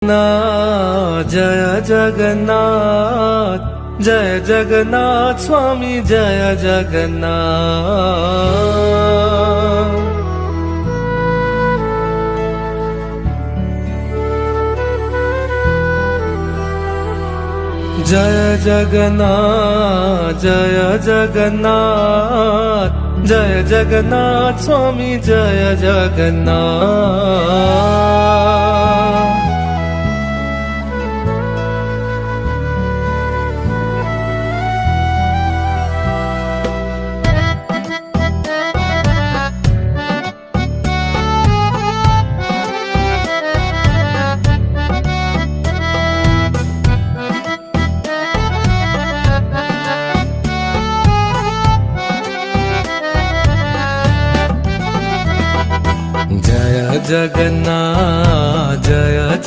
जय जगन्नाथ जय जगन्नाथ स्वामी जय जगन्नाथ। जय जगन्नाथ जय जगन्नाथ जय जगन्नाथ स्वामी जय जगन्नाथ। जय जगन्नाथ